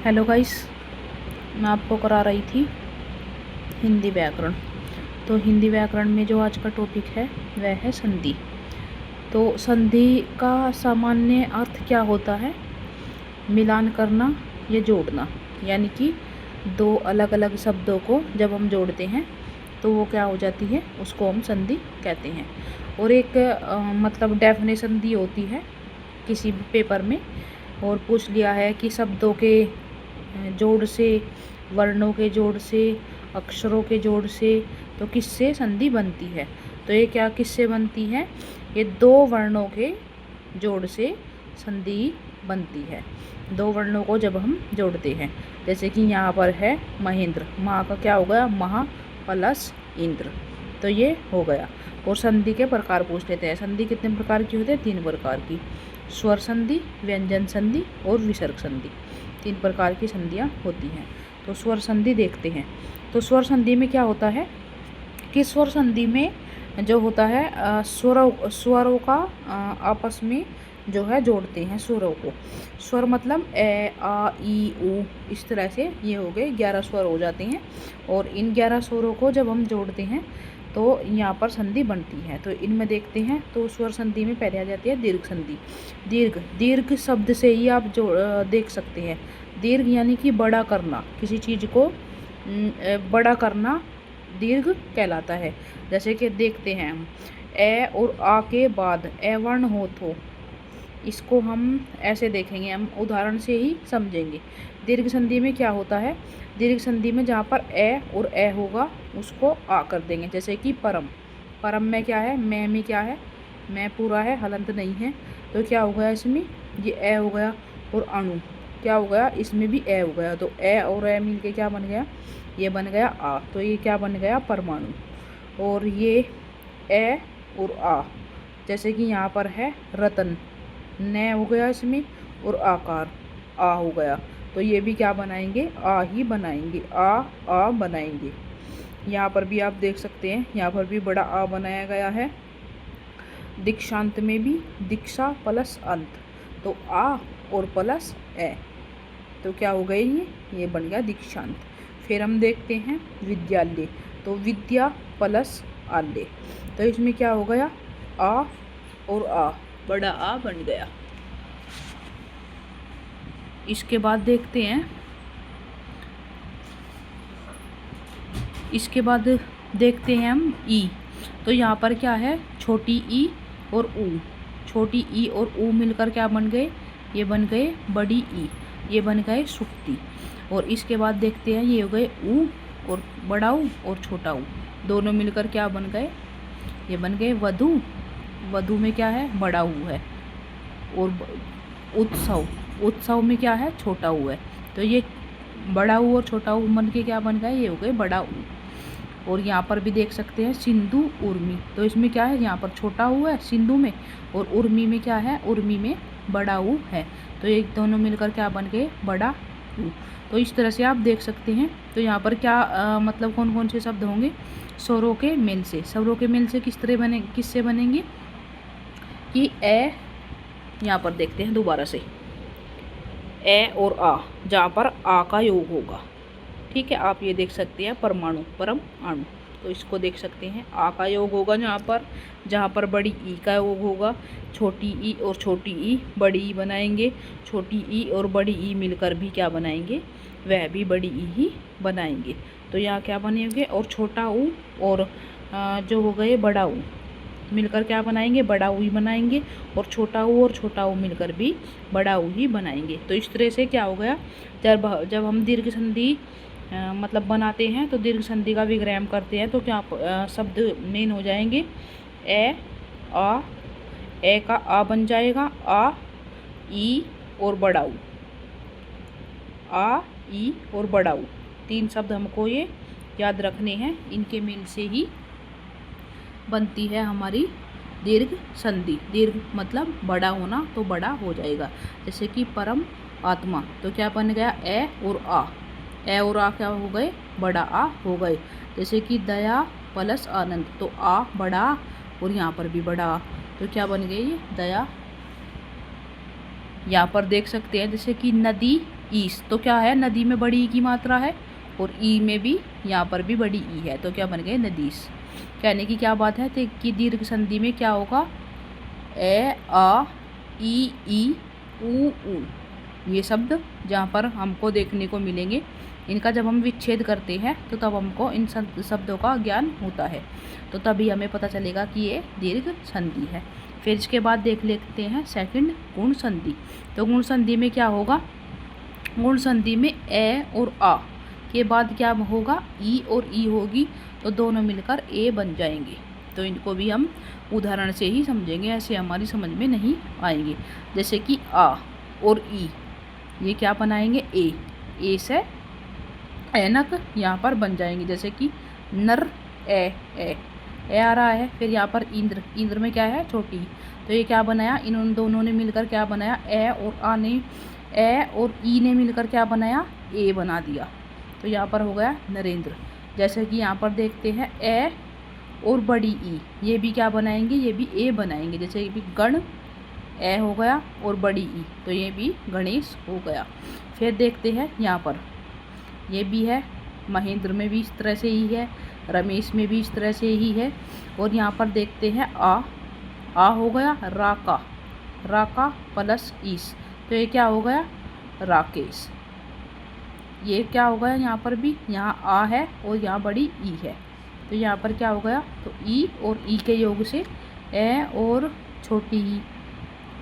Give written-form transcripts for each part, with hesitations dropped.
Hello guys, मैं आपको करा रही थी हिंदी व्याकरण। तो हिंदी व्याकरण में जो आज का टॉपिक है वह है संधि। तो संधि का सामान्य अर्थ क्या होता है? मिलान करना या जोड़ना, यानी कि दो अलग अलग शब्दों को जब हम जोड़ते हैं तो वो क्या हो जाती है, उसको हम संधि कहते हैं। और एक मतलब डेफिनेशन दी होती है किसी भी पेपर में और पूछ लिया है कि शब्दों के जोड़ से, वर्णों के जोड़ से, अक्षरों के जोड़ से तो किससे संधि बनती है। तो ये क्या किससे बनती है? ये दो वर्णों के जोड़ से संधि बनती है। दो वर्णों को जब हम जोड़ते हैं, जैसे कि यहाँ पर है महेंद्र, माँ का क्या हो गया, महा प्लस इंद्र, तो ये हो गया। और संधि के प्रकार पूछ लेते हैं। संधि कितने प्रकार की होती है? 3 प्रकार की। स्वर संधि, व्यंजन संधि और विसर्ग संधि, 3 प्रकार की संधियाँ होती हैं। तो स्वर संधि देखते हैं। तो स्वर संधि में क्या होता है कि स्वर संधि में जो होता है स्वरों का आपस में जो है जोड़ते हैं स्वरों को। स्वर मतलब ए, आ, ई, उ, इस तरह से ये हो गए 11 स्वर हो जाते हैं। और इन 11 स्वरों को जब हम जोड़ते हैं तो यहाँ पर संधि बनती है। तो इनमें देखते हैं। तो स्वर संधि में पहले आ जाती है दीर्घ संधि। दीर्घ शब्द से ही आप जो देख सकते हैं। दीर्घ यानी कि बड़ा करना, किसी चीज़ को बड़ा करना दीर्घ कहलाता है। जैसे कि देखते हैं हम, ए और आ के बाद ए वर्ण हो तो इसको हम ऐसे देखेंगे, हम उदाहरण से ही समझेंगे। दीर्घ संधि में क्या होता है? दीर्घ संधि में जहाँ पर ए और ए होगा उसको आ कर देंगे। जैसे कि परम, परम में क्या है, मैं में क्या है, मैं पूरा है, हलंत नहीं है, तो क्या हो गया इसमें, ये ए हो गया। और अणु क्या हो गया, इसमें भी ए हो गया। तो ए और ए मिल के क्या बन गया, ये बन गया आ। तो ये क्या बन गया, परमाणु। और ये ए और आ, जैसे कि यहाँ पर है रतन, न हो गया इसमें, और आकार आ हो गया। तो ये भी क्या बनाएंगे, आ ही बनाएंगे, आ बनाएंगे। यहाँ पर भी आप देख सकते हैं, यहाँ पर भी बड़ा आ बनाया गया है। दीक्षांत में भी दीक्षा प्लस अंत, तो आ और प्लस ए, तो क्या हो गए ये बन गया दीक्षांत। फिर हम देखते हैं विद्यालय, तो विद्या प्लस आल्य, तो इसमें क्या हो गया, आ और आ, बड़ा आ बन गया। इसके बाद देखते हैं, हम ई। तो यहाँ पर क्या है, छोटी ई और ऊ, छोटी ई और ऊ मिलकर क्या बन गए, ये बन गए बड़ी ई, ये बन गए सुक्ति। और इसके बाद देखते हैं, ये हो गए ऊ और बड़ा ऊ और छोटा ऊ, दोनों मिलकर क्या बन गए, ये बन गए वधु। वधु में क्या है, बड़ा ऊ है। और उत्सव में क्या है, छोटा ऊ है। तो ये बड़ा ऊ और छोटा ऊ बन के क्या बन गए, ये हो गए बड़ा ऊ। और यहाँ पर भी देख सकते हैं सिंधु उर्मी, तो इसमें क्या है, यहाँ पर छोटा ऊ है सिंधु में, और उर्मी में क्या है, उर्मी में बड़ा ऊ है। तो ये दोनों मिलकर क्या बन गए, बड़ा ऊ। तो इस तरह से आप देख सकते हैं। तो यहाँ पर क्या मतलब कौन कौन से शब्द होंगे, स्वरों के मेल से। स्वरों के मेल से किससे बनेंगे कि ए, यहाँ पर देखते हैं दोबारा से, ए और आ, जहाँ पर आ का योग होगा, ठीक है, आप ये देख सकते हैं परमाणु, परम अणु, तो इसको देख सकते हैं। आ का योग होगा जहाँ पर बड़ी ई का योग होगा, छोटी ई और छोटी ई बड़ी ई बनाएंगे, छोटी ई और बड़ी ई मिलकर भी क्या बनाएंगे, वह भी बड़ी ई ही बनाएंगे। तो यहाँ क्या बनेंगे, और छोटा ऊ और जो हो गए बड़ा ऊ मिलकर क्या बनाएंगे, बड़ा ऊ ही बनाएंगे। और छोटा ऊ मिलकर भी बड़ा ऊ ही बनाएंगे। तो इस तरह से क्या हो गया, जब हम दीर्घ संधि मतलब बनाते हैं तो दीर्घ संधि का विग्रह करते हैं, तो क्या शब्द मेन हो जाएंगे, ए आ, ए का आ बन जाएगा, आ ई और बड़ा ऊ, आ ई और बड़ा ऊ, 3 शब्द हमको ये याद रखने हैं। इनके मेल से ही बनती है हमारी दीर्घ संधि। दीर्घ मतलब बड़ा होना, तो बड़ा हो जाएगा। जैसे कि परम आत्मा, तो क्या बन गया, ए और आ, ए और आ क्या हो गए, बड़ा आ हो गए। जैसे कि दया प्लस आनंद, तो आ बड़ा और यहाँ पर भी बड़ा आ, तो क्या बन गई, ये दया। यहाँ पर देख सकते हैं जैसे कि नदी ईस, तो क्या है, नदी में बड़ी ई की मात्रा है और ई में भी यहाँ पर भी बड़ी ई है, तो क्या बन गए नदीस। कहने की क्या बात है कि दीर्घ संधि में क्या होगा, ए आ ई ऊ ऊ, ये शब्द जहाँ पर हमको देखने को मिलेंगे, इनका जब हम विच्छेद करते हैं तो तब हमको इन शब्दों का ज्ञान होता है, तो तभी हमें पता चलेगा कि ये दीर्घ संधि है। फिर इसके बाद देख लेते हैं सेकंड, गुण संधि। तो गुण संधि में क्या होगा, गुण संधि में ए और आ के बाद क्या होगा, ई और ई होगी, तो दोनों मिलकर ए बन जाएंगे। तो इनको भी हम उदाहरण से ही समझेंगे, ऐसे हमारी समझ में नहीं आएंगे। जैसे कि आ और ई, ये क्या बनाएंगे, ए से ऐनक यहाँ पर बन जाएंगे। जैसे कि नर ए आ रहा है, फिर यहाँ पर इंद्र, इंद्र में क्या है, छोटी, तो ये क्या बनाया, इन दोनों ने मिलकर क्या बनाया, ए और आ ने, ए और ई ने मिलकर क्या बनाया, ए बना दिया, तो यहाँ पर हो गया नरेंद्र। जैसे कि यहाँ पर देखते हैं ए और बड़ी ई, ये भी क्या बनाएंगे, ये भी ए बनाएंगे। जैसे ये भी गण ए हो गया और बड़ी ई, तो ये भी गणेश हो गया। फिर देखते हैं यहाँ पर ये भी है, महेंद्र में भी इस तरह से ही है, रमेश में भी इस तरह से ही है। और यहाँ पर देखते हैं आ हो गया राका प्लस ईस, तो ये क्या हो गया, राकेश। ये क्या हो गया, यहाँ पर भी, यहाँ आ है और यहाँ बड़ी ई है, तो यहाँ पर क्या हो गया, तो ई और ई के योग से ए और छोटी ई,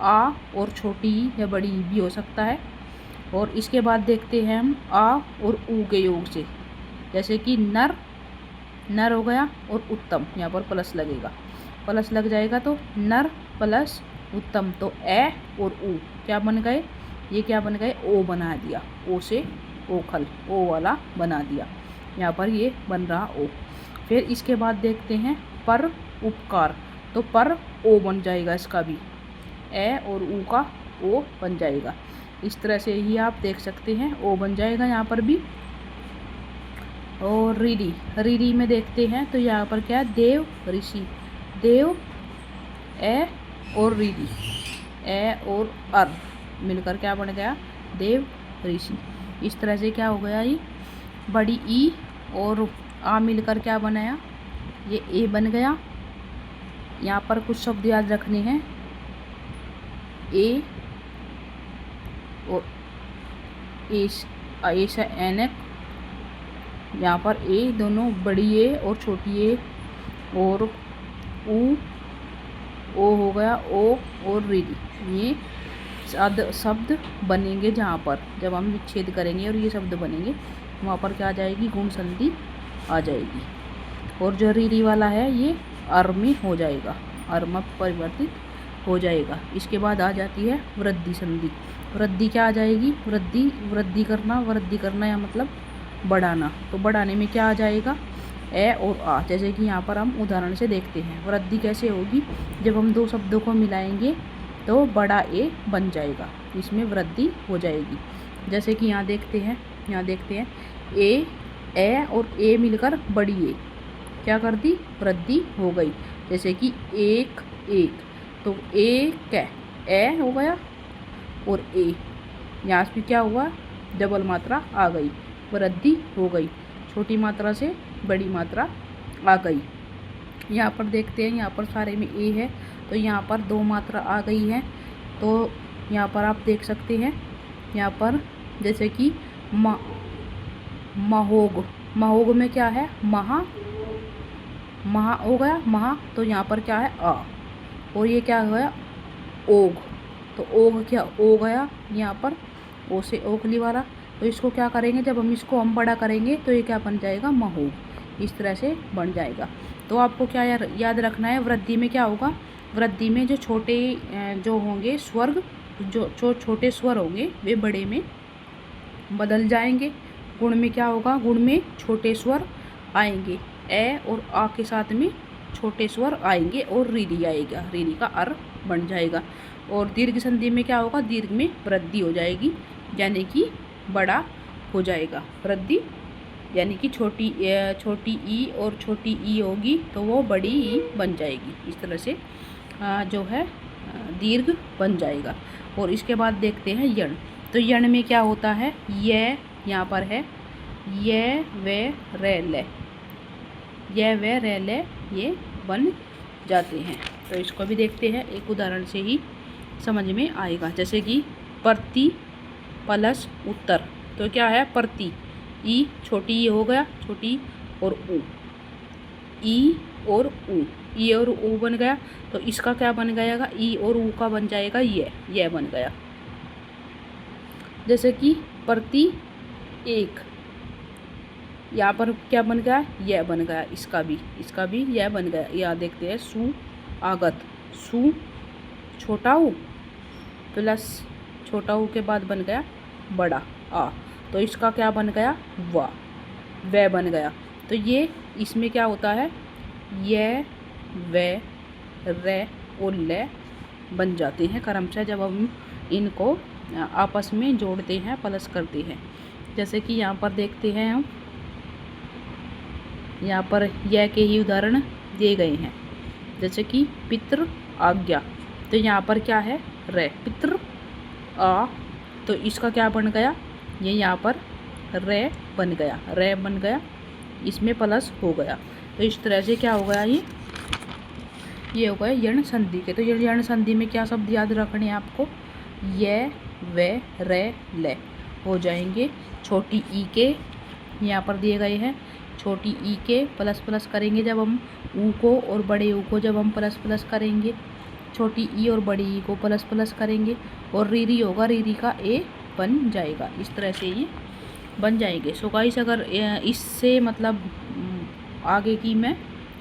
आ और छोटी ई या बड़ी ई भी हो सकता है। और इसके बाद देखते हैं हम आ और ऊ के योग से, जैसे कि नर हो गया और उत्तम, यहाँ पर प्लस लगेगा, प्लस लग जाएगा, तो नर प्लस उत्तम, तो ए और ऊ क्या बन गए, ये क्या बन गए, ओ बना दिया, ओ से ओखल, ओ वाला बना दिया, यहाँ पर ये बन रहा ओ। फिर इसके बाद देखते हैं पर उपकार, तो पर ओ बन जाएगा, इसका भी ए और ऊ का ओ बन जाएगा। इस तरह से ही आप देख सकते हैं, ओ बन जाएगा यहाँ पर भी। और रीरी में देखते हैं तो यहाँ पर क्या है, देव ऋषि, देव ए और रीरी, ए और अर मिलकर क्या बन गया, देव ऋषि। इस तरह से क्या हो गया, ये बड़ी ई और आ मिलकर क्या बनाया, ये ए बन गया। यहाँ पर कुछ शब्द याद रखने हैं, ए और ए से एनक, यहाँ पर ए दोनों बड़ी ए और छोटी ए, और ऊ ओ हो गया ओ और रीडी, ये शब्द बनेंगे। जहाँ पर जब हम विच्छेद करेंगे और ये शब्द बनेंगे, वहाँ पर क्या आ जाएगी, गुण संधि आ जाएगी। और जो रीरी वाला है ये अर में हो जाएगा, अर में परिवर्तित हो जाएगा। इसके बाद आ जाती है वृद्धि संधि। वृद्धि क्या आ जाएगी, वृद्धि करना या मतलब बढ़ाना। तो बढ़ाने में क्या आ जाएगा, ए और आ। जैसे कि यहाँ पर हम उदाहरण से देखते हैं वृद्धि कैसे होगी, जब हम दो शब्दों को मिलाएंगे तो बड़ा ए बन जाएगा, इसमें वृद्धि हो जाएगी। जैसे कि यहाँ देखते हैं ए और ए मिलकर बड़ी ए क्या कर दी, वृद्धि हो गई। जैसे कि एक, तो एक ए हो गया और ए, यहाँ से क्या हुआ, डबल मात्रा आ गई, वृद्धि हो गई, छोटी मात्रा से बड़ी मात्रा आ गई। यहाँ पर देखते हैं, यहाँ पर सारे में ए है, तो यहाँ पर दो मात्रा आ गई है। तो यहाँ पर आप देख सकते हैं, यहाँ पर जैसे कि महोग में क्या है, महा हो गया महा, तो यहाँ पर क्या है आ, और ये क्या हो गया ओग, तो ओग क्या ओ गया यहाँ पर, ओ से ओखली वाला। तो इसको क्या करेंगे, जब हम बड़ा करेंगे तो ये क्या बन जाएगा, महोग, इस तरह से बन जाएगा। तो आपको क्या याद रखना है, वृद्धि में क्या होगा, वृद्धि में जो छोटे जो होंगे स्वर्ग, जो छोटे स्वर होंगे वे बड़े में बदल जाएंगे। गुण में क्या होगा, गुण में छोटे स्वर आएंगे, ए और आ के साथ में छोटे स्वर आएंगे और रीरी आएगा, रीरी का अर बन जाएगा। और दीर्घ संधि में क्या होगा, दीर्घ में वृद्धि हो जाएगी, यानी कि बड़ा हो जाएगा। वृद्धि यानी कि छोटी ई और छोटी ई होगी तो वो बड़ी ई बन जाएगी। इस तरह से जो है दीर्घ बन जाएगा। और इसके बाद देखते हैं यण। तो यण में क्या होता है, ये यहाँ पर है ये वे रे ले, ये वे रे ले ये बन जाते हैं। तो इसको भी देखते हैं, एक उदाहरण से ही समझ में आएगा। जैसे कि प्रति प्लस उत्तर, तो क्या है प्रति, ई छोटी ई हो गया, छोटी और ऊ, ई और ऊ, ई और ऊ बन गया। तो इसका क्या बन जाएगा, ई और ऊ का बन जाएगा ये बन गया। जैसे कि प्रति एक, यहाँ पर क्या बन गया, यह बन गया। इसका भी यह बन गया। यहाँ देखते हैं सु आगत, सु छोटा ऊ प्लस छोटा ऊ के बाद बन गया बड़ा आ, तो इसका क्या बन गया, वा, वह बन गया। तो ये इसमें क्या होता है, ये वे रे और ले बन जाते हैं क्रमशः जब हम इनको आपस में जोड़ते हैं, प्लस करते हैं। जैसे कि यहाँ पर देखते हैं हम, यहाँ पर यह के ही उदाहरण दिए गए हैं। जैसे कि पितृ आज्ञा, तो यहाँ पर क्या है रे, पितृ आ, तो इसका क्या बन गया, ये यहाँ पर रे बन गया, इसमें प्लस हो गया। तो इस तरह से क्या हो गया, ये हो गया यण संधि के। तो यण संधि में क्या शब्द याद रखने हैं आपको, ये वे रे ले हो जाएंगे। छोटी ई के यहाँ पर दिए गए हैं, छोटी ई के प्लस प्लस करेंगे जब हम ऊ को, और बड़े ऊ को जब हम प्लस प्लस करेंगे, छोटी ई और बड़ी ई को प्लस प्लस करेंगे, और रीरी होगा, रीरी का ए बन जाएगा। इस तरह से ये बन जाएंगे। सो गाइस, अगर इससे मतलब आगे की मैं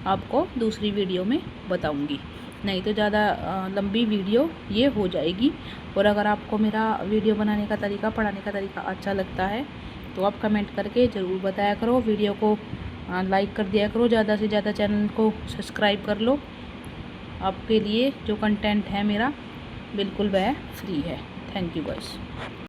आपको दूसरी वीडियो में बताऊंगी, नहीं तो ज़्यादा लंबी वीडियो ये हो जाएगी। और अगर आपको मेरा वीडियो बनाने का तरीका, पढ़ाने का तरीका अच्छा लगता है तो आप कमेंट करके ज़रूर बताया करो। वीडियो को लाइक कर दिया करो, ज़्यादा से ज़्यादा चैनल को सब्सक्राइब कर लो। आपके लिए जो कंटेंट है मेरा बिल्कुल वह फ्री है। Thank you guys.